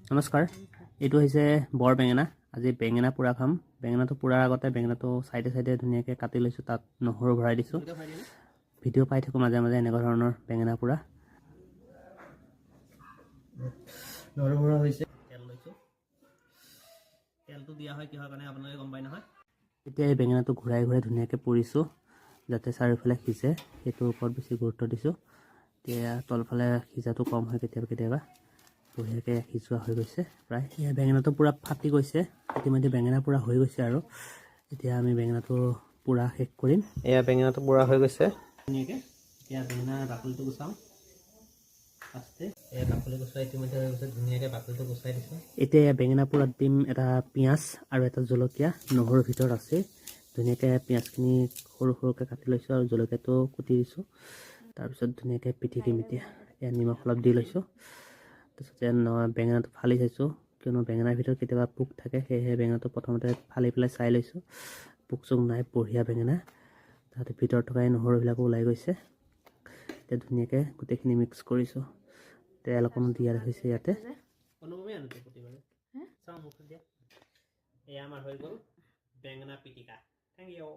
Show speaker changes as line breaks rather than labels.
নমস্কাৰ, এইটো হৈছে বৰ বেঙেনা। আজি বেঙেনা পোৰা খাম। বেঙেনাটো পোৰাৰ আগতে বেঙেনাটো চাইডে চাইডে ধুনীয়াকৈ কাটি লৈছোঁ, তাত নহৰু ভৰাই দিছোঁ। ভিডিঅ' পাই থাকোঁ মাজে মাজে এনেকুৱা ধৰণৰ বেঙেনা পোৰা। নহৰু ভৰা হৈছে, তেল লৈছোঁ। তেলটো দিয়া হয় কিহৰ কাৰণে আপোনালোকে গম পায় নহয়। এতিয়া এই বেঙেনাটো ঘূৰাই ঘূৰাই ধুনীয়াকৈ পুৰিছোঁ, যাতে চাৰিওফালে সিজে, সেইটোৰ ওপৰত বেছি গুৰুত্ব দিছোঁ। এতিয়া তলফালে সিজাটো কম হয় কেতিয়াবা কেতিয়াবা। বঢ়িয়াকৈ সিজোৱা হৈ গৈছে প্ৰায়। এয়া বেঙেনাটো পূৰা ফাটি গৈছে, ইতিমধ্যে বেঙেনা পূৰা হৈ গৈছে আৰু এতিয়া আমি বেঙেনাটো পূৰা শেষ কৰিম। এয়া বেঙেনাটো পূৰা হৈ গৈছে ধুনীয়াকৈ। এতিয়া বেঙেনা বাকলিটো গুচাওঁ। ফাৰ্ষ্টে এয়া বাকলি গুচোৱা ইতিমধ্যে হৈ গৈছে, ধুনীয়াকৈ বাকলিটো গুচাই দিছোঁ। এতিয়া এয়া বেঙেনা পূৰাত দিম এটা পিঁয়াজ আৰু এটা জলকীয়া, নহৰুৰ ভিতৰত আছে। ধুনীয়াকৈ পিঁয়াজখিনি সৰু সৰুকৈ কাটি লৈছোঁ আৰু জলকীয়াটো কুটি দিছোঁ। তাৰপিছত ধুনীয়াকৈ পিঠি দিম। এতিয়া এয়া নিমখ অলপ দি লৈছোঁ। তাৰপিছতে বেঙেনাটো ফালি চাইছোঁ, কিয়নো বেঙেনাৰ ভিতৰত কেতিয়াবা পোক থাকে, সেয়েহে বেঙেনাটো প্ৰথমতে ফালি পেলাই চাই লৈছোঁ। পোক চোক নাই, বঢ়িয়া বেঙেনা। তাতে ভিতৰত থকা এই নহৰুবিলাকো ওলাই গৈছে। এতিয়া ধুনীয়াকৈ গোটেইখিনি মিক্স কৰিছোঁ। তেল অকণমান দিয়া হৈছে ইয়াতে। এয়া আমাৰ হৈ গ'ল বেঙেনা পিটিকা। Thank U.